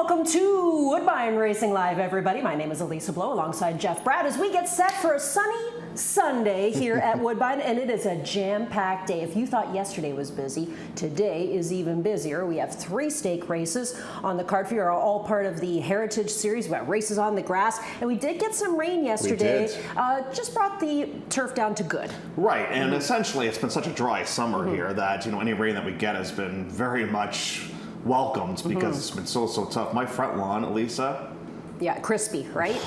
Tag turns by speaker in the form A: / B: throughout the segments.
A: Welcome to Woodbine Racing Live, everybody. My name is Elisa Blow alongside Jeff Brad as we get set for a sunny Sunday here at Woodbine, and it is a jam-packed day. If you thought yesterday was busy, today is even busier. We have 3 stake races on the card for you, are all part of the Heritage Series. We got races on the grass, and we did get some rain yesterday. Just brought the turf down to good.
B: Right, and essentially it's been such a dry summer here that, you know, any rain that we get has been very much welcomed because it's been so tough. My front lawn, Elisa.
A: Yeah, crispy, right?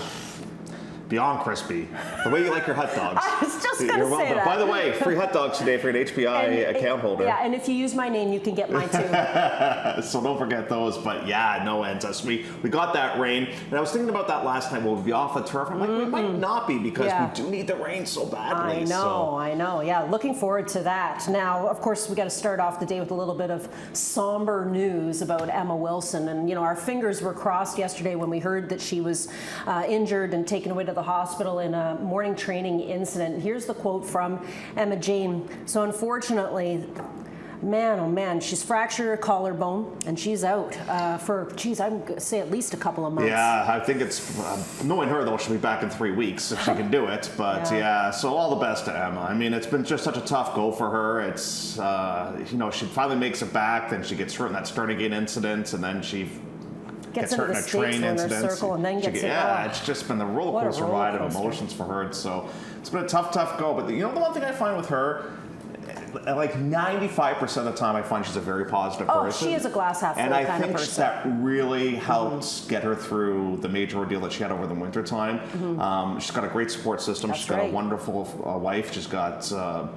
B: Beyond crispy. The way you like your hot dogs.
A: I was just going to say that.
B: By the way, free hot dogs today for an HPI account holder.
A: Yeah, and if you use my name, you can get mine too.
B: So don't forget those. But yeah, no ends. We got that rain. And I was thinking about that last time. Will we be off the turf? I'm like, we might not be because we do need the rain so badly.
A: I know. Yeah, looking forward to that. Now, of course, we got to start off the day with a little bit of somber news about Emma Wilson. And, you know, our fingers were crossed yesterday when we heard that she was injured and taken away to the hospital in a morning training incident. Here's the quote from Emma Jane. So unfortunately, man, oh man, she's fractured her collarbone and she's out for, geez, I'm going to say at least a couple of months.
B: Yeah, I think it's, knowing her though, she'll be back in 3 weeks if she can do it. But yeah, so all the best to Emma. I mean, it's been just such a tough go for her. It's, you know, she finally makes it back, then she gets hurt in that starting gate incident, and then she gets hurt in a train incident.
A: And then gets
B: it's just been the roller coaster ride of emotions for her. So it's been a tough go. But you know, the one thing I find with her, like 95% of the time, I find she's a very positive person.
A: She is a glass half full kind of person.
B: And I think that really helped get her through the major ordeal that she had over the winter time. She's got a great support system. She's got a wonderful wife. She's got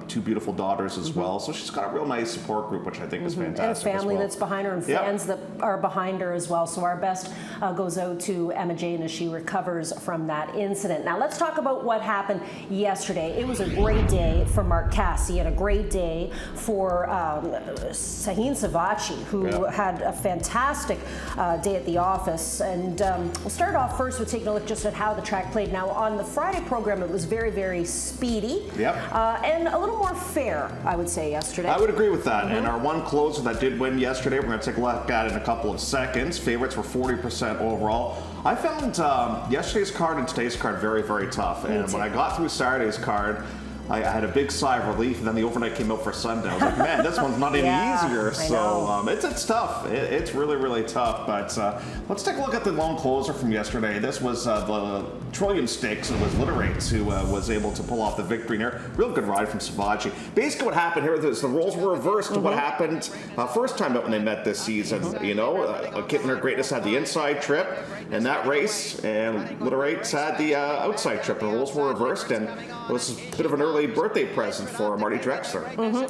B: 2 beautiful daughters as well. So she's got a real nice support group, which I think is fantastic.
A: And a family that's behind her and fans that are behind her as well. So our best goes out to Emma Jane as she recovers from that incident. Now let's talk about what happened yesterday. It was a great day for Mark Cassidy and a great day for Sahin Savachi, who had a fantastic day at the office. And we'll start off first with taking a look just at how the track played. Now, on the Friday program, it was very speedy and a little more fair, I would say, yesterday.
B: I would agree with that. And our one closer that did win yesterday, we're going to take a look at it in a couple of seconds. Favorites were 40% overall. I found yesterday's card and today's card very tough. And when I got through Saturday's card, I had a big sigh of relief, and then the overnight came out for Sunday. I was like, man, this one's not any easier. So it's tough. It's really tough. But let's take a look at the lone closer from yesterday. This was the Trillium Stakes. It was Literates who was able to pull off the victory here. Real good ride from Savachi. Basically what happened here is the roles were reversed to what happened first time out when they met this season. You know, Kit and Her Greatness had the inside trip in that race, and Literates had the outside trip. The roles were reversed, and it was a bit of an early birthday present for Marty Drexler.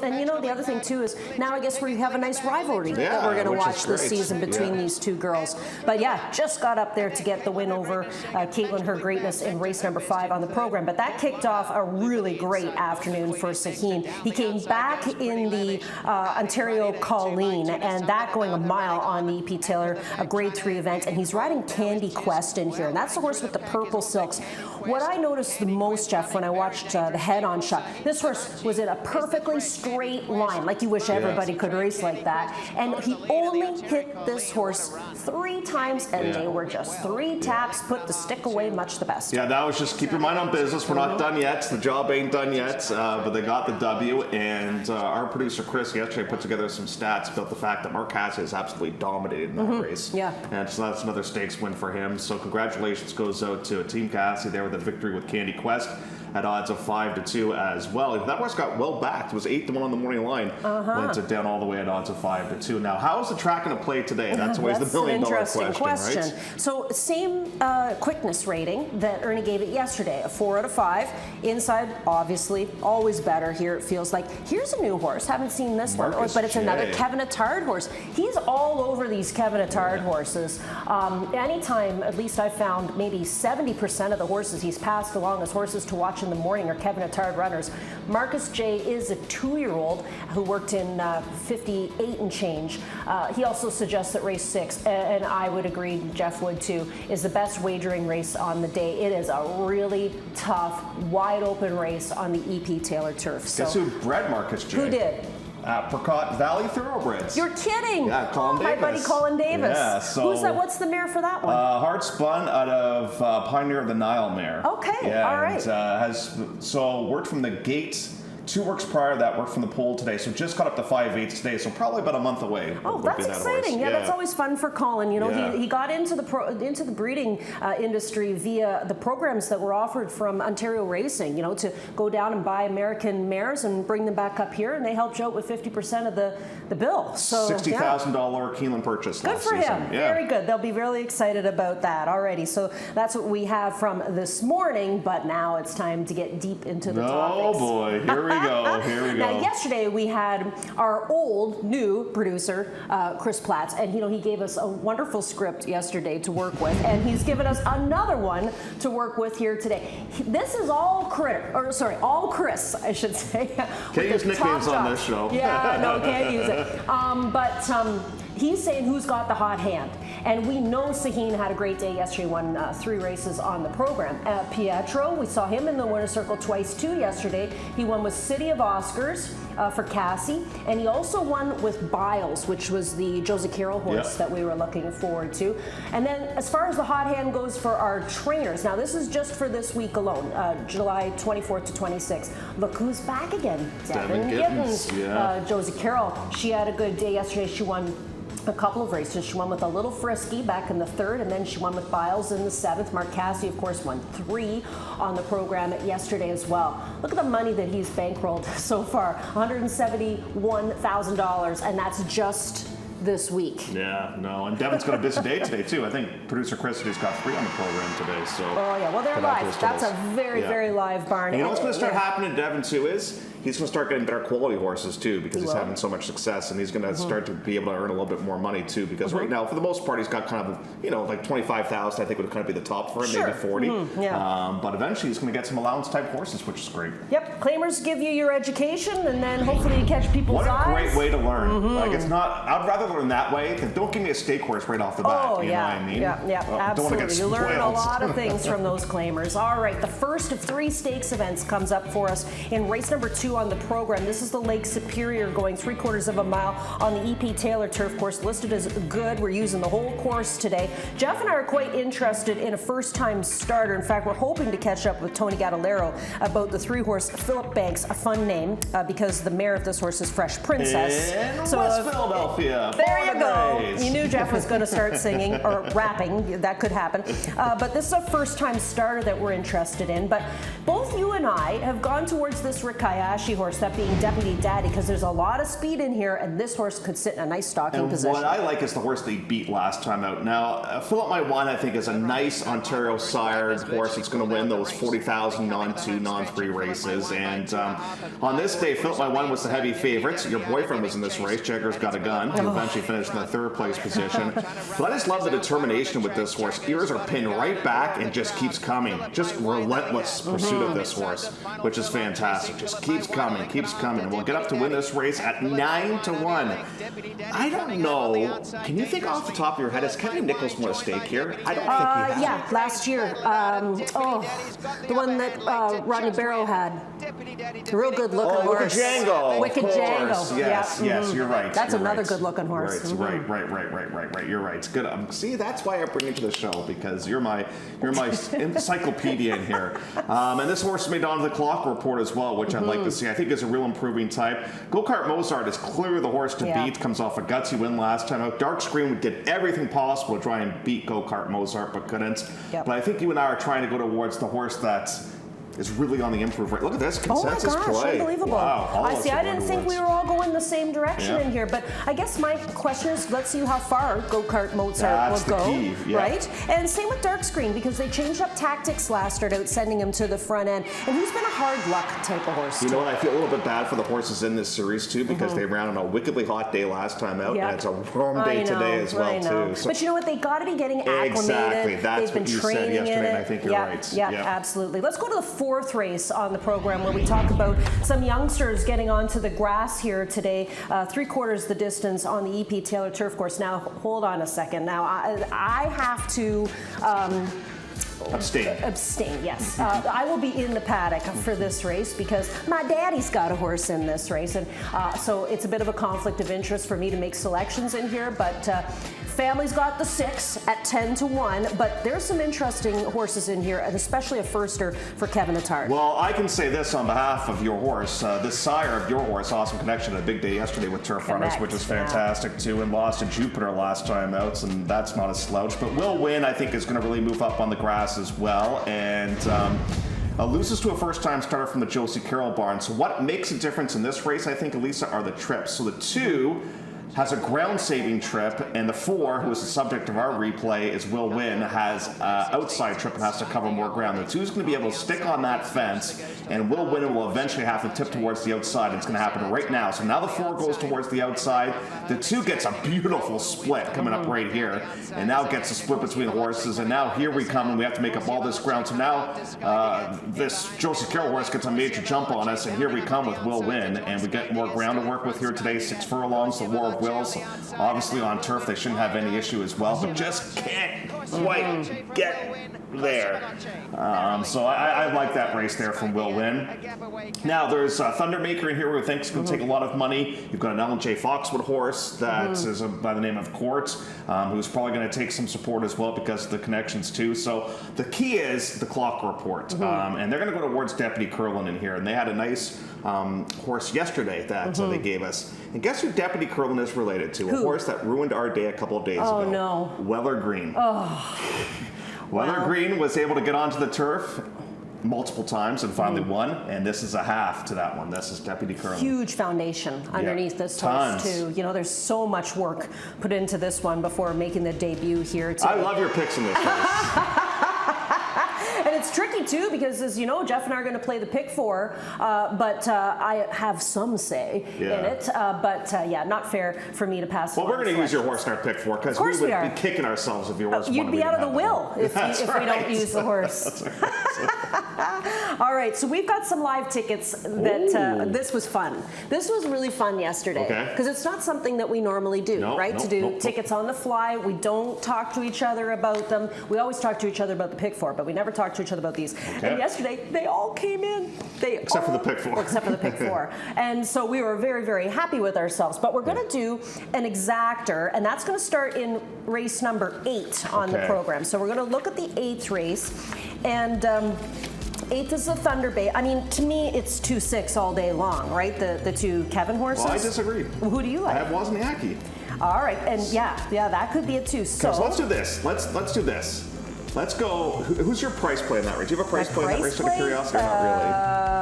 A: And you know, the other thing too is now I guess we have a nice rivalry that we're going to watch this season between these 2 girls. But yeah, just got up there to get the win over Caitlin Her Greatness in race number 5 on the program. But that kicked off a really great afternoon for Sahin. He came back in the Ontario Colleen, and that going a mile on the EP Taylor, a grade 3 event, and he's riding Candy Quest in here, and that's the horse with the purple silks. What I noticed the most, Jeff, when I watched the head-on shot, this horse was in a perfectly straight line, like you wish everybody could race like that, and he only hit this horse 3 times, and they were just 3 taps, put the stick away, much the best.
B: Yeah, that was just keep your mind on business. We're not done yet. The job ain't done yet, but they got the W, and our producer Chris yesterday put together some stats about the fact that Mark Cassidy has absolutely dominated in that race. And so that's another stakes win for him. So congratulations goes out to Team Cassidy there with a victory with Candy Quest at odds of 5-2 as well. That horse got well backed. It was 8-1 on the morning line. Went it down all the way at odds of 5-2. Now, how is the track going to play today? That's always the million-dollar question, right?
A: So same quickness rating that Ernie gave it yesterday, a 4 out of 5. Inside, obviously, always better here, it feels like. Here's a new horse. Haven't seen this one, but it's another Kevin Attard horse. He's all over these Kevin Attard horses. Anytime, at least I found maybe 70% of the horses he's passed along as horses to watch in the morning are Kevin Attard runners. Marcus J is a 2-year-old who worked in 58 and change. He also suggests that race 6, and I would agree, Jeff would too, is the best wagering race on the day. It is a really tough, wide open race on the EP Taylor turf.
B: Guess who bred Marcus J?
A: Who did?
B: Apricot Valley Thoroughbreds.
A: You're kidding?
B: Yeah, Colin Davis.
A: My buddy Colin Davis.
B: Yeah, so
A: who's that? What's the mare for that one?
B: Hard spun out of Pioneer of the Nile mare.
A: Okay,
B: yeah,
A: all right.
B: And worked from the gate. 2 works prior to that, worked from the pole today, so just got up to 5/8 today, so probably about a month away.
A: Oh, that's exciting! Yeah, that's always fun for Colin. You know, he got into the breeding industry via the programs that were offered from Ontario Racing. You know, to go down and buy American mares and bring them back up here, and they helped you out with 50% of the bill. So
B: $60,000 Keeneland purchase.
A: Good for
B: season.
A: him. Very good. They'll be really excited about that. Alrighty, so that's what we have from this morning. But now it's time to get deep into the topics.
B: Oh boy, here we go. Here we go.
A: Now, yesterday we had our new producer, Chris Platts, and he gave us a wonderful script yesterday to work with, and he's given us another one to work with here today. This is all Chris, I should say.
B: Can't use nicknames on this show.
A: Yeah, no, can't use it. But he's saying who's got the hot hand. And we know Sahin had a great day yesterday, won 3 races on the program. Pietro, we saw him in the winner's circle twice too yesterday. He won with City of Oscars for Cassie, and he also won with Biles, which was the Josie Carroll horse that we were looking forward to. And then as far as the hot hand goes for our trainers, now this is just for this week alone, July 24th to 26th. Look who's back again, Devin Gittens. Josie Carroll, she had a good day yesterday. She won a couple of races. She won with a Little Frisky back in the 3rd, and then she won with Biles in the 7th. Mark Cassidy, of course, won 3 on the program yesterday as well. Look at the money that he's bankrolled so far, $171,000, and that's just this week.
B: Yeah, no, and Devin's got a busy day today too. I think producer Christy's got 3 on the program today. So.
A: Oh yeah, well they're live. That's a very live barn.
B: And you know what's going to start happening to Devin too is he's going to start getting better quality horses too because he's having so much success, and he's going to start to be able to earn a little bit more money too. Because right now, for the most part, he's got kind of like 25,000. I think would kind of be the top for him, maybe 40. But eventually, he's going to get some allowance type horses, which is great.
A: Yep, claimers give you your education, and then hopefully you catch people's eyes.
B: What a great way to learn! Like it's not. I'd rather learn that way. Don't give me a steak horse right off the bat.
A: Oh
B: you know what I mean?
A: Absolutely. You learn a lot of things from those claimers. All right, the first of 3 stakes events comes up for us in race number 2 on the program. This is the Lake Superior, going 3/4 of a mile on the EP Taylor turf course, listed as good. We're using the whole course today. Jeff and I are quite interested in a first-time starter. In fact, we're hoping to catch up with Tony Gadalero about the 3-horse Philip Banks, a fun name because the mare of this horse is Fresh Princess.
B: In West Philadelphia.
A: There you go. You knew Jeff was going to start singing or rapping. That could happen. But this is a first-time starter that we're interested in. But both you and I have gone towards this Rikayashi horse, that being Deputy Daddy, because there's a lot of speed in here, and this horse could sit in a nice stalking position.
B: What I like is the horse they beat last time out. Now, Philip My One, I think, is a nice Ontario sired horse that's going to win those 40,000 non-2, non-3 races. And on this day, Philip My One was the heavy favorite. Your boyfriend was in this race. Jagger's Got a Gun, who eventually finished in the 3rd place position. But I just love the determination with this horse. Ears are pinned right back and just keeps coming. Just relentless pursuit of this horse, which is fantastic. Just keeps coming. We'll get up to win this race at 9-1. I don't know. Can you think off the top of your head, has Kevin Nichols won a stake here? I don't think he has.
A: Yeah, last year. The one that Rodney Barrow had. A real good looking horse.
B: Wicked Django. Yes, you're right.
A: That's another good looking horse.
B: Right. You're right. It's good. See, that's why I bring you to the show, because you're my encyclopedia in here. And this horse made onto the clock report as well, which I'd like to see. I think is a real improving type. Kart Mosart is clearly the horse to beat. Comes off a gutsy win last time out. Dark Screen did everything possible to try and beat Kart Mosart, but couldn't. But I think you and I are trying to go towards the horse that is really on the improve rate. Look at this consensus play.
A: Unbelievable.
B: Wow.
A: I didn't think we were all going the same direction in here, but I guess my question is, let's see how far Kart Mosart will go, right? And same with Dark Screen, because they changed up tactics last start out, sending him to the front end, and he's been a hard luck type of horse.
B: You know what? I feel a little bit bad for the horses in this series too, because they ran on a wickedly hot day last time out, and it's a warm day today as well too.
A: So, but you know what? They got to be getting acclimated.
B: Exactly. That's
A: They've been
B: what you said yesterday, and I think you're right.
A: Yeah, absolutely. Let's go to the 4th race on the program, where we talk about some youngsters getting onto the grass here today. 3/4 the distance on the EP Taylor turf course. Now, hold on a second. Now, I have to
B: Abstain,
A: yes. I will be in the paddock for this race because my daddy's got a horse in this race, and so it's a bit of a conflict of interest for me to make selections in here, but family's got the 6 at 10-1, but there's some interesting horses in here, and especially a firster for Kevin Attard.
B: Well, I can say this on behalf of your horse. This sire of your horse, Awesome Connection, had a big day yesterday with Turf Runners, which is fantastic too, and lost to Jupiter last time out, and that's not a slouch. But Will Win, I think, is going to really move up on the grass as well, and loses to a first-time starter from the Josie Carroll barn. So what makes a difference in this race, I think, Elisa, are the trips. So the 2 has a ground-saving trip, and the 4, who is the subject of our replay, is Will Win, has outside trip and has to cover more ground. The 2 is going to be able to stick on that fence, and Will Win will eventually have to tip towards the outside. It's going to happen right now. So now the 4 goes towards the outside. The 2 gets a beautiful split coming up right here, and now gets a split between the horses, and now here we come, and we have to make up all this ground. So now this Josie Carroll horse gets a major jump on us, and here we come with Will Win, and we get more ground to work with here today. 6 furlongs, the War of Wills. Obviously on turf, they shouldn't have any issue as well, but just can't quite get there. So I like that race there from Will Win. Now there's Thundermaker in here who thinks going to take a lot of money. You've got an L&J Foxwood horse that is by the name of Court, who's probably going to take some support as well because of the connections too. So the key is the clock report, and they're going to go towards Deputy Curlin in here, and they had a nice horse yesterday that they gave us. And guess who Deputy Curlin is related to? A horse that ruined our day a couple of days ago.
A: Oh no.
B: Weller Green.
A: Oh.
B: Weller Green was able to get onto the turf multiple times and finally won, and this is a half to that one. This is Deputy Curlin.
A: Huge foundation underneath this horse too. You know, there's so much work put into this one before making the debut here today.
B: I love your picks in this race.
A: And it's tricky too because, as you know, Jeff and I are going to play the pick 4, but I have some say in it. Yeah, not fair for me to pass.
B: Well, we're going to use your horse in our pick 4 because we would be kicking ourselves if your horse.
A: You'd be out of the will if we don't use the horse. All right, so we've got some live tickets that this was fun. This was really fun yesterday because it's not something that we normally do, right? To do tickets on the fly. We don't talk to each other about them. We always talk to each other about the pick 4, but we never talk to each other about these. And yesterday, they all came in.
B: Except for the pick 4.
A: Except for the pick 4. And so we were very, very happy with ourselves. But we're going to do an exactor, and that's going to start in race number 8 on the program. So we're going to look at the 8th race, and 8th is the Thunder Bay. I mean, to me, it's 2-6 all day long, right? The 2 Kevin horses.
B: Well, I disagree.
A: Who do you like?
B: I have Wozniacki.
A: All right, and yeah, that could be a 2. So
B: let's do this. Let's do this. Let's go. Who's your price play in that race? Do you have a price play in that race? Out of curiosity, or not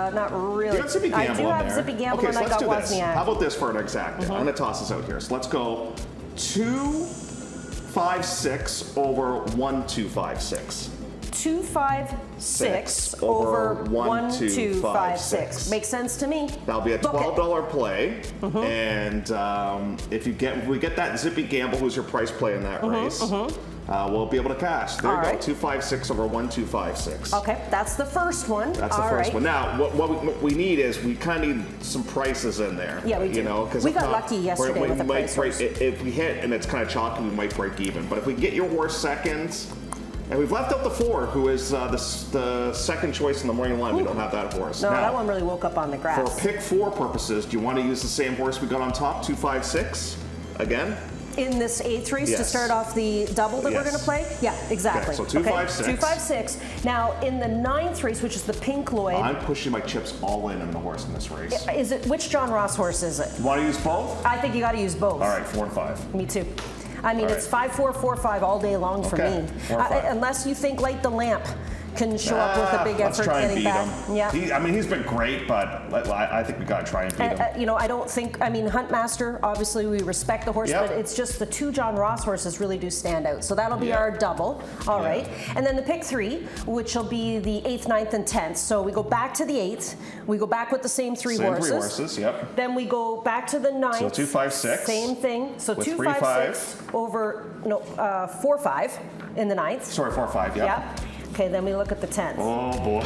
B: really?
A: Not really.
B: Do you have Zippy Gamble in there?
A: I do have Zippy Gamble, and I got Wozniacki.
B: How about this for an exact? I'm going to toss this out here. So let's go 2-5-6 over 1-2-5-6.
A: 2-5-6 over 1-2-5-6. Makes sense to me.
B: That'll be a $12 play, and if we get that Zippy Gamble, who's your price play in that race, we'll be able to cash. There you go, 2-5-6 over 1-2-5-6.
A: Okay, that's the first one.
B: That's the first one. Now, what we need is we kind of need some prices in there.
A: Yeah, we do.
B: You know,
A: we got lucky yesterday with the price.
B: If we hit and it's kind of chalky, we might break even. But if we get your horse seconds. And we've left out the 4, who is the second choice in the morning line. We don't have that horse.
A: No,
B: now,
A: that one really woke up on the grass.
B: For pick 4 purposes, do you want to use the same horse we got on top, 2-5-6, again?
A: In this 8th race to start off the double that we're going to play? Yeah, exactly.
B: Okay, so 2-5-6.
A: 2-5-6. Now, in the 9th race, which is the Pink Lloyd.
B: I'm pushing my chips all in on the horse in this race.
A: Is it? Which John Ross horse is it?
B: You want to use both?
A: I think you got to use both.
B: All right, 4 and 5.
A: Me too. I mean, it's 5-4, 4-5 all day long for me. Unless you think Light the Lamp can show up with a big effort getting back.
B: Yeah. I mean, he's been great, but I think we got to try and beat him.
A: You know, I don't think, I mean, Huntmaster, obviously we respect the horse, but it's just the 2 John Ross horses really do stand out. So that'll be our double. All right. And then the pick 3, which will be the 8th, 9th, and 10th. So we go back to the 8th. We go back with the same 3 horses.
B: 3 horses, yep.
A: Then we go back to the 9th.
B: So 2-5-6.
A: Same thing. So 2-5-6 over, 4-5 in the 9th.
B: Sorry, 4-5, yeah.
A: Okay, then we look at the 10th.
B: Oh boy.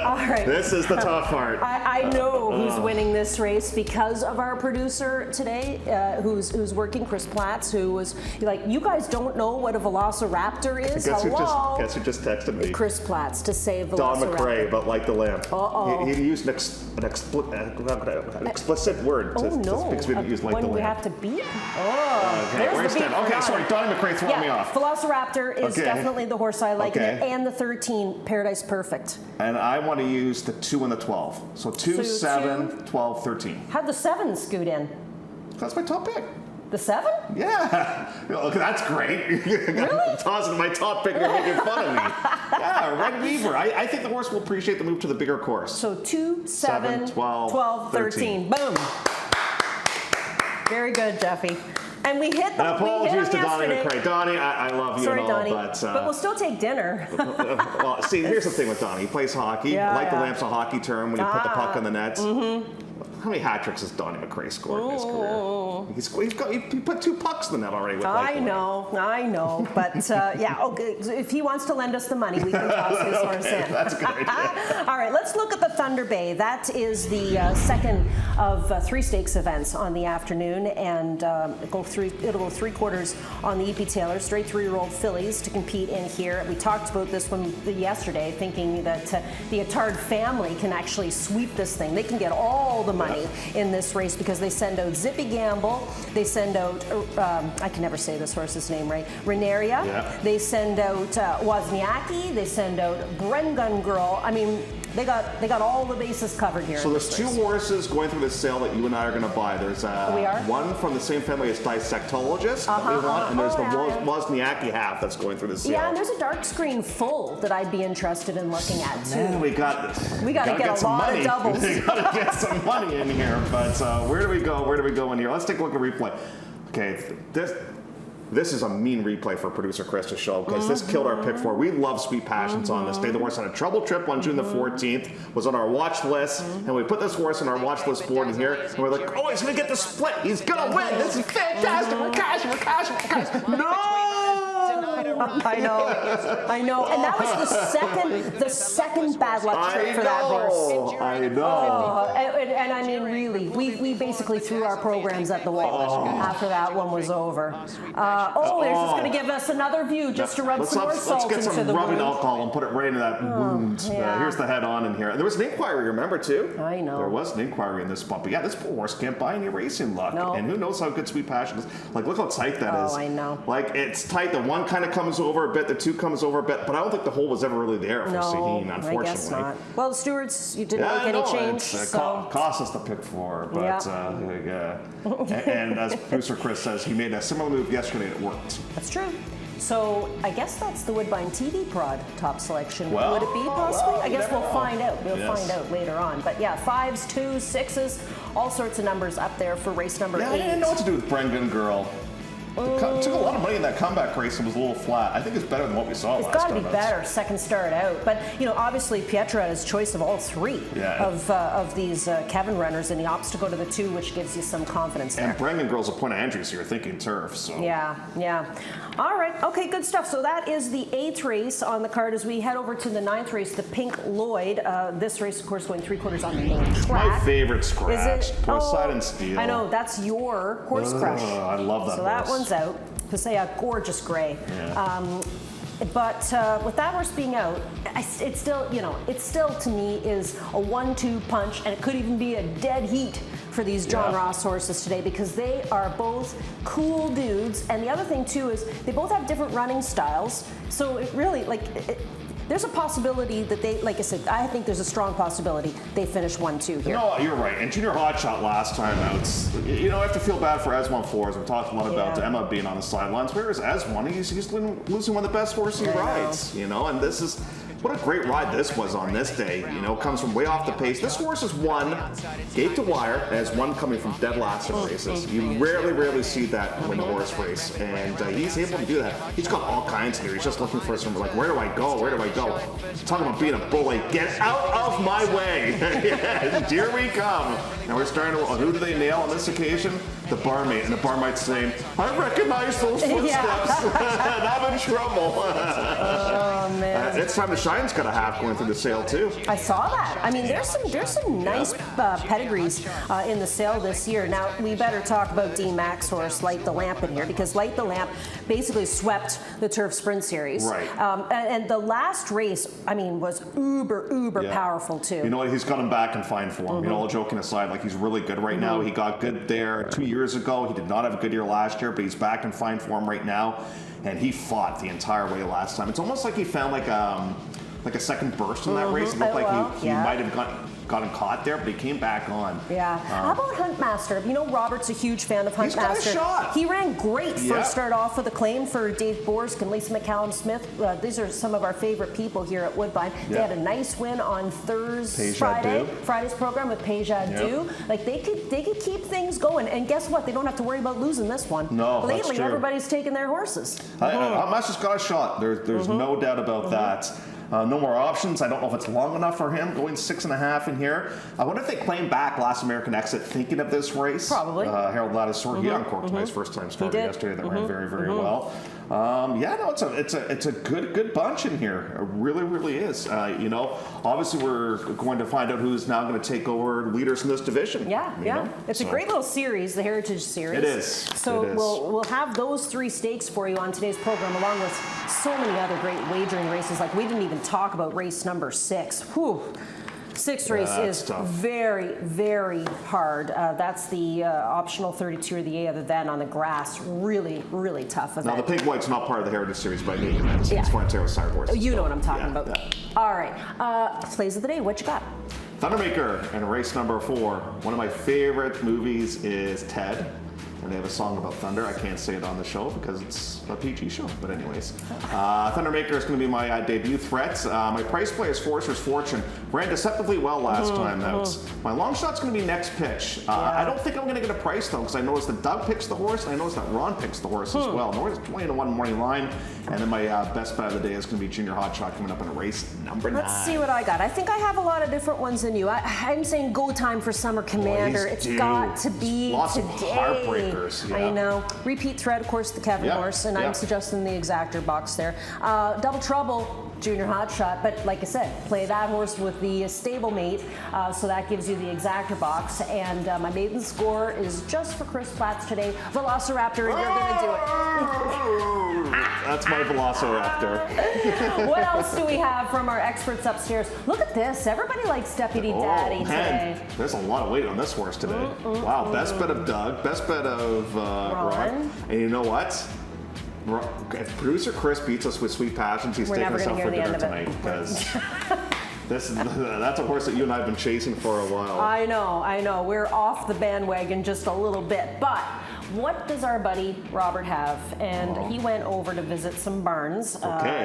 A: All right.
B: This is the tough part.
A: I know who's winning this race because of our producer today, who's working, Chris Platts, who was like, you guys don't know what a Velociraptor is?
B: Guess
A: Hello?
B: who just texted me?
A: Chris Platts to say Velociraptor.
B: Don McRae, but like the lamb.
A: Uh-oh.
B: He used an explicit word
A: Oh, no.
B: because we didn't use like the
A: When we
B: lamb.
A: have to beep? Oh,
B: Okay,
A: there's
B: where's
A: the beep.
B: that? Okay, sorry, Donnie McRae throwing me off.
A: Velociraptor is definitely the horse I like,
B: Okay.
A: and the 13, Paradise Perfect.
B: And I want to use the 2 and the 12. So 2,
A: So
B: 7,
A: 2.
B: 12, 13.
A: How'd the 7 scoot in?
B: That's my top pick.
A: The 7?
B: Yeah. Okay, that's great.
A: Really?
B: Tossing my top pick, you're making fun of me. Yeah, Red Weaver. I think the horse will appreciate the move to the bigger course.
A: So 2, 7, 12, 13. Boom. Very good, Jeffy. And we hit them.
B: Apologies to Donnie
A: yesterday.
B: McRae. Donnie, I love you
A: Sorry,
B: and all,
A: Donnie,
B: but
A: we'll still take dinner.
B: well, see, here's the thing with Donnie. He plays hockey.
A: Yeah,
B: like the
A: yeah.
B: lamp's a hockey term when you put the puck in the net.
A: Mm-hmm.
B: How many hat tricks has Donnie McRae scored in his career? He put 2 pucks in the net already with like
A: I know. But yeah, okay, if he wants to lend us the money, we can toss his horse in.
B: That's a good idea.
A: All right, let's look at the Thunder Bay. That is the second of 3 stakes events on the afternoon, and it'll go 3 quarters on the EP Taylor, straight 3-year-old fillies to compete in here. We talked about this one yesterday, thinking that the Attard family can actually sweep this thing. They can get all the money in this race because they send out Zippy Gamble, they send out, I can never say this horse's name right, Renaria, they send out Wozniacki, they send out Bren Girl. I mean, they got all the bases covered here.
B: So there's 2 horses going through this sale that you and I are going to buy. There's one from the same family as Dissectologist that we want, and there's the Wozniacki half that's going through the sale.
A: Yeah, and there's a dark screen full that I'd be interested in looking at too.
B: Man, we got
A: to get a lot of doubles.
B: We got to get some money in here. But where do we go? Where do we go in here? Let's take a look at replay. Okay, this is a mean replay for producer Chris to show because this killed our pick 4. We love Sweet Passions on this day. The horse had a trouble trip on June the 14th, was on our watch list, and we put this horse on our watch list board in here, and we're like, oh, he's going to get the split. He's going to win. This is fantastic. We're cashing. No!
A: I know. And that was the second bad luck trip for that horse.
B: I know.
A: And I mean, really, we basically threw our programs at the wall after that one was over. They're just going to give us another view just to rub some more salt into the wound.
B: Let's get some rubbing alcohol and put it right into that wound. Here's the head on in here. And there was an inquiry, remember, too?
A: I know.
B: There was an inquiry in this bump. But yeah, this poor horse can't buy any racing luck.
A: No.
B: And who knows how good Sweet Passion is. Like, look how tight that is.
A: Oh, I know.
B: Like, it's tight. The 1 kind of comes over a bit. The 2 comes over a bit. But I don't think the hole was ever really there for Saheen, unfortunately.
A: I guess not. Well, the stewards, you didn't make any change. So.
B: Cost us the pick 4. But, and as producer Chris says, he made a similar move yesterday and it worked.
A: That's true. So I guess that's the Woodbine TV prod top selection. Would it be possibly? I guess we'll find out. We'll find out later on. But yeah, 5s, 2s, 6s, all sorts of numbers up there for race number 8.
B: I didn't know what to do with Bren Girl. Took a lot of money in that comeback race and was a little flat. I think it's better than what we saw last time.
A: It's got to be better, second start out. But, obviously Pietra had his choice of all 3 of these Kevin runners in the obstacle to the 2, which gives you some confidence there.
B: And Bren Girl's a point of entry, so you're thinking turf. So.
A: Yeah. All right. Okay, good stuff. So that is the 8th race on the card as we head over to the 9th race, the Pink Lloyd. This race, of course, going 3 quarters on the main track.
B: My favorite scratch.
A: Is it?
B: Poseidon and Steel.
A: I know. That's your horse crush.
B: I love that
A: So that one's out. Pasea, gorgeous gray.
B: Yeah.
A: But with that horse being out, it's still to me is a 1-2 punch, and it could even be a dead heat for these John Ross horses today because they are both cool dudes. And the other thing too is they both have different running styles. So it really there's a possibility that they, like I said, I think there's a strong possibility they finish 1-2 here.
B: No, you're right. And Junior Hotshot last time out, I have to feel bad for Esmond Flores. We've talked a lot about Emma being on the sidelines. Where is Esmond? He's losing one of the best horses he rides, and this is, what a great ride this was on this day. Comes from way off the pace. This horse has won gate to wire and has won coming from dead last in races. You rarely see that when the horse race, and he's able to do that. He's got all kinds here. He's just looking for some, like, where do I go? Where do I go? Talking about being a bully. Get out of my way. Yes, here we come. Now we're starting to, who do they nail on this occasion? the barmaid, and the barmaid's saying, I recognize those footsteps, and I'm in trouble.
A: Oh, man.
B: It's time to shine's got a half going through the sale, too.
A: I saw that. I mean, there's some nice pedigrees in the sale this year. Now, we better talk about D-Max horse Light the Lamp in here, because Light the Lamp basically swept the Turf Sprint Series.
B: Right.
A: And the last race, I mean, was uber powerful, too.
B: You know what? He's got him back in fine form. You know, all joking aside, like, he's really good right now. He got good there 2 years ago. He did not have a good year last year, but he's back in fine form right now. And he fought the entire way last time. It's almost like he found like a second burst in that race. It looked like he might have gotten caught there, but he came back on.
A: Yeah. How about Huntmaster? You know, Robert's a huge fan of Huntmaster.
B: He's got a shot.
A: He ran great first start off with a claim for Dave Borsk and Lisa McCallum-Smith. These are some of our favorite people here at Woodbine. They had a nice win on Friday's program with Pejadu. Like they could keep things going. And guess what? They don't have to worry about losing this one.
B: No,
A: lately
B: that's true.
A: Everybody's taking their horses.
B: Huntmaster's got a shot. There's no doubt about that. No more options. I don't know if it's long enough for him, going 6.5 in here. I wonder if they claim back Last American Exit thinking of this race.
A: Probably.
B: Harold Ladisor, he uncorked his first time started yesterday. That ran very, very well. It's a good bunch in here. It really is. You know, obviously we're going to find out who's now going to take over leaders in this division.
A: Yeah. It's a great little series, the Heritage Series.
B: It is.
A: So we'll have those 3 stakes for you on today's program, along with so many other great wagering races. Like we didn't even talk about race number 6. Whew. 6th race is tough. Very hard. That's the optional 32 or the A other than on the grass. Really tough event.
B: Now the Pink White's not part of the Heritage Series by any means. It's Frontier Sire horses.
A: You know what I'm talking about. All right. Plays of the day. What you got?
B: Thundermaker and race number 4. One of my favorite movies is Ted. And they have a song about thunder. I can't say it on the show because it's a PG show. But anyways, Thundermaker is going to be my debut threat. My price play is Forcer's Fortune. Ran deceptively well last time out. My long shot's going to be Next Pitch. I don't think I'm going to get a price though, because I noticed that Doug picks the horse, and I noticed that Ron picks the horse as well. North 20-1 morning line, and then my best bet of the day is going to be Junior Hot Shot coming up in race number 9.
A: Let's see what I got. I think I have a lot of different ones than you. I'm saying go time for Summer Commander. It's got to be
B: lots
A: today.
B: Of heartbreakers.
A: I know. Repeat thread, of course, the Kevin horse, and I'm suggesting the exactor box there. Double Trouble, Junior Hot Shot, but like I said, play that horse with the stablemate, so that gives you the exactor box. And my maiden score is just for Chris Platts today. Velociraptor, and you're going to do it.
B: That's my Velociraptor.
A: What else do we have from our experts upstairs? Look at this. Everybody likes Deputy Daddy today.
B: There's a lot of weight on this horse today. Wow, best bet of Doug, best bet of Ron. And you know what? If producer Chris beats us with Sweet Passions, he's taking us out for dinner tonight, because that's a horse that you and I have been chasing for a while.
A: I know. We're off the bandwagon just a little bit, but what does our buddy Robert have? And he went over to visit some barns.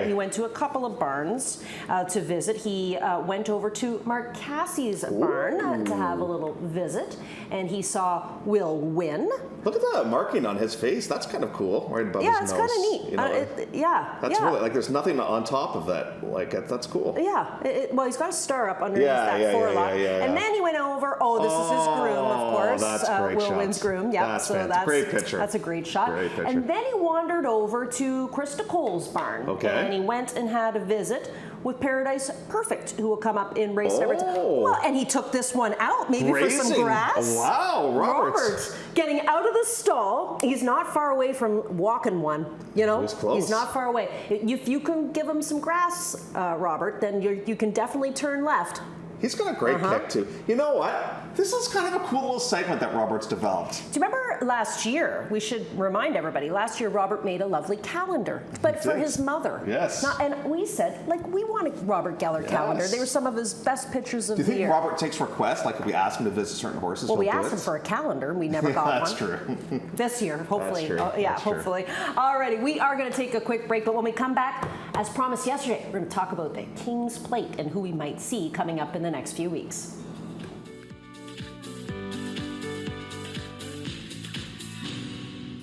A: He went to a couple of barns to visit. He went over to Mark Cassie's barn to have a little visit, and he saw Will Win.
B: Look at that marking on his face. That's kind of cool, right above his nose.
A: Yeah, it's kind of neat.
B: You know, that's really, like, there's nothing on top of that. Like, that's cool.
A: Yeah. Well, he's got a star up underneath that forelock. And then he went over. This is his groom, of course.
B: That's great.
A: Will Win's groom. Yeah.
B: That's great picture.
A: That's a great shot.
B: Great picture.
A: And then he wandered over to Krista Cole's barn. And he went and had a visit with Paradise Perfect, who will come up in race number 10. Well, and he took this one out, maybe for some grass.
B: Wow,
A: Robert's getting out of the stall. He's not far away from walking one. You know, he's not far away. If you can give him some grass, Robert, then you can definitely turn left.
B: He's got a great kick, too. You know what? This is kind of a cool little segment that Robert's developed.
A: Do you remember last year? We should remind everybody. Last year, Robert made a lovely calendar, but for his mother.
B: Yes.
A: And we said, like, we want a Robert Geller calendar. They were some of his best pictures of the year.
B: Do you think Robert takes requests? Like, if we ask him to visit certain horses,
A: well, we asked him for a calendar. We never got one.
B: That's true.
A: This year, hopefully.
B: That's true.
A: Hopefully. Alrighty, we are going to take a quick break, but when we come back, as promised yesterday, we're going to talk about the King's Plate and who we might see coming up in the next few weeks.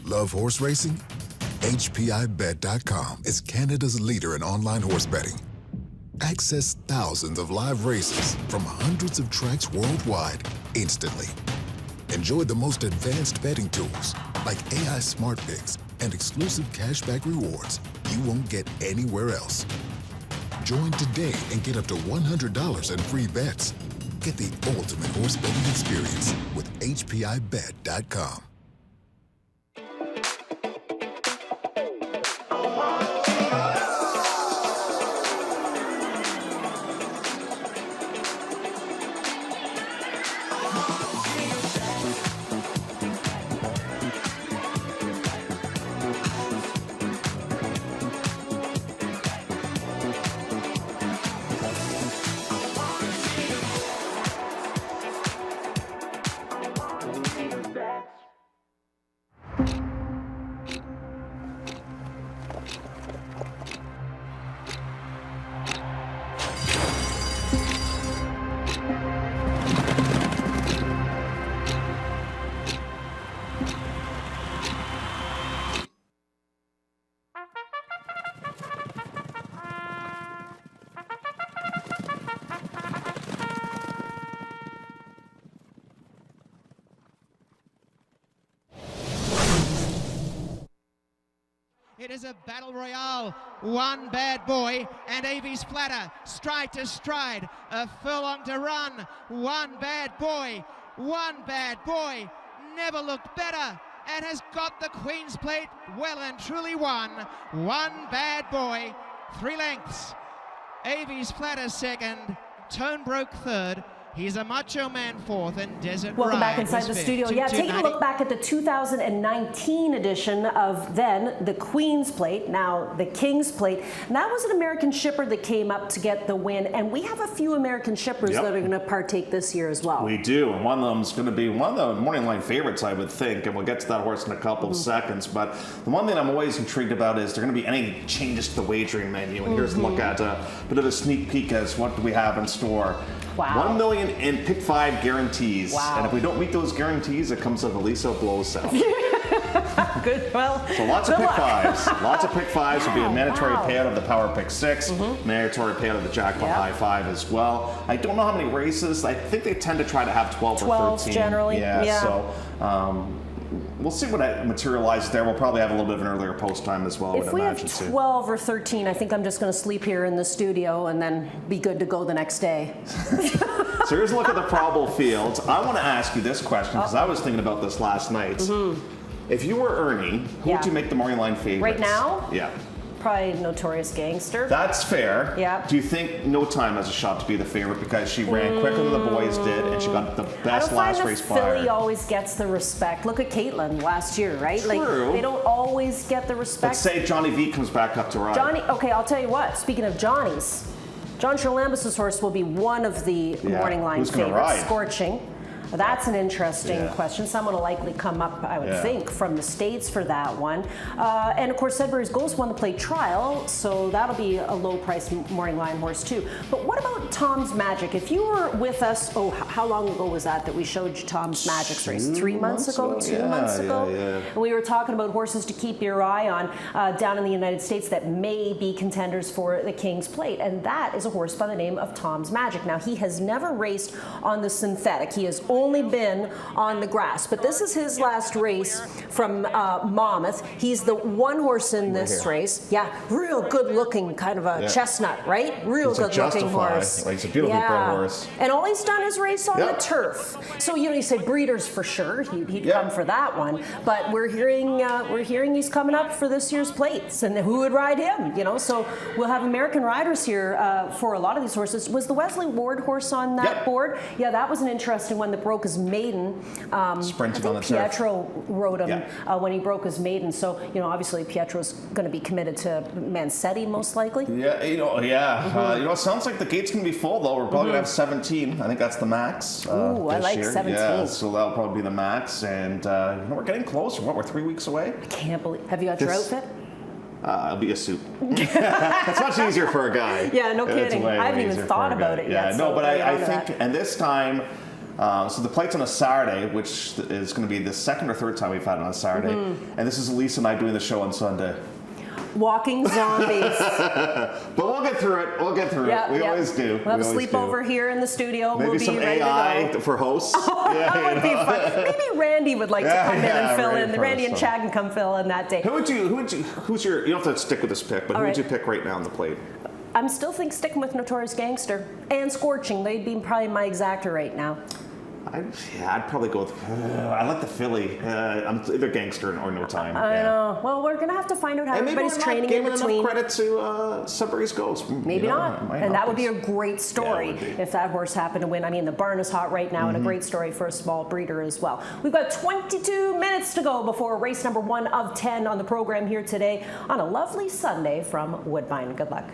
C: Love horse racing? HPIBet.com is Canada's leader in online horse betting. Access thousands of live races from hundreds of tracks worldwide instantly. Enjoy the most advanced betting tools like AI Smart Picks and exclusive cashback rewards you won't get anywhere else. Join today and get up to $100 in free bets. Get the ultimate horse betting experience with HPIBet.com.
D: It is a battle royale. One bad boy and Avies Flatter, stride to stride, a furlong to run. One bad boy, never looked better and has got the Queen's Plate well and truly won. One bad boy, 3 lengths. Avies Flatter second, Tone Broke third. He's a Macho Man fourth and Desert
A: Welcome
D: Ride
A: back inside the studio. Yeah, taking a look back at the 2019 edition of then the Queen's Plate, now the King's Plate. And that was an American shipper that came up to get the win. And we have a few American shippers that are going to partake this year as well.
B: We do, and one of them is going to be one of the morning line favorites, I would think, and we'll get to that horse in a couple of seconds. But the one thing I'm always intrigued about is there going to be any changes to the wagering menu. And here's a look at a bit of a sneak peek as what do we have in store.
A: Wow.
B: $1 million in pick 5 guarantees.
A: Wow.
B: And if we don't meet those guarantees, it comes with Elisa blows south.
A: Good. Well,
B: so lots of pick 5s. Lots of pick 5s will be a mandatory payout of the Power Pick 6, mandatory payout of the Jackpot High 5 as well. I don't know how many races. I think they tend to try to have 12 or 13.
A: Generally. Yeah.
B: So we'll see what materializes there. We'll probably have a little bit of an earlier post time as well.
A: If we have 12 or 13, I think I'm just going to sleep here in the studio and then be good to go the next day.
B: So here's a look at the probable fields. I want to ask you this question because I was thinking about this last night. If you were Ernie, who would you make the morning line favorite?
A: Right now?
B: Yeah.
A: Probably Notorious Gangster.
B: That's fair.
A: Yeah.
B: Do you think No Time has a shot to be the favorite because she ran quicker than the boys did and she got the best last race flyer?
A: Filly always gets the respect. Look at Caitlin last year, right?
B: True.
A: Like they don't always get the respect.
B: Let's say Johnny V comes back up to ride.
A: Okay, I'll tell you what. Speaking of Johnny's, John Charlambus's horse will be one of the morning line favorites.
B: Ride?
A: Scorching. That's an interesting question. Someone will likely come up, I would think, from the States for that one. And of course, Sudbury's Ghost won the plate trial, so that'll be a low price morning line horse too. But what about Tom's Magic? If you were with us, how long ago was that we showed you Tom's Magic's race? 3 months ago? 2 months ago? And we were talking about horses to keep your eye on down in the United States that may be contenders for the King's Plate. And that is a horse by the name of Tom's Magic. Now, he has never raced on the synthetic. He has only been on the grass, but this is his last race from Monmouth. He's the one horse in this race. Yeah, real good looking, kind of a chestnut, right? Real good looking horse.
B: Like, it's a beautifully bred horse.
A: And all he's done is race on the turf. So you say breeders for sure. He'd come for that one. But we're hearing he's coming up for this year's plates, and who would ride him? So we'll have American riders here for a lot of these horses. Was the Wesley Ward horse on that board? Yeah, that was an interesting one that broke his maiden.
B: Sprinted
A: I
B: on the
A: think Pietro rode him when he broke his maiden. So obviously Pietro's going to be committed to Mancetti most likely.
B: Yeah, it sounds like the gate's going to be full though. We're probably going to have 17. I think that's the max.
A: Ooh, I like 17.
B: Yeah, so that'll probably be the max, and we're getting closer. We're 3 weeks away.
A: I can't believe. Have you got your outfit?
B: It'll be a suit. It's much easier for a guy.
A: Yeah, no kidding. I haven't even thought about it yet.
B: Yeah, no, but I think, and this time, so the plate's on a Saturday, which is going to be the second or third time we've had it on a Saturday, and this is Elisa and I doing the show on Sunday.
A: Walking zombies.
B: But we'll get through it. We'll get through it. We always do.
A: We'll have a sleepover here in the studio.
B: Maybe
A: we'll be
B: some
A: ready
B: AI
A: to go.
B: for hosts.
A: That would be fun. Maybe Randy would like to come in and fill in. Randy and Chad can come fill in that day.
B: Who's your, you don't have to stick with this pick, but who would you pick right now on the plate?
A: I'm still sticking with Notorious Gangster and Scorching. They'd be probably my exactor right now.
B: I'd probably go with, I like the Philly. I'm either Gangster or No Time.
A: I know. Well, we're going to have to find out how everybody's training in between.
B: Maybe credit to Sudbury's Ghost.
A: Maybe not. And that would be a great story if that horse happened to win. I mean, the barn is hot right now and a great story for a small breeder as well. We've got 22 minutes to go before race number 1 of 10 on the program here today on a lovely Sunday from Woodbine. Good luck.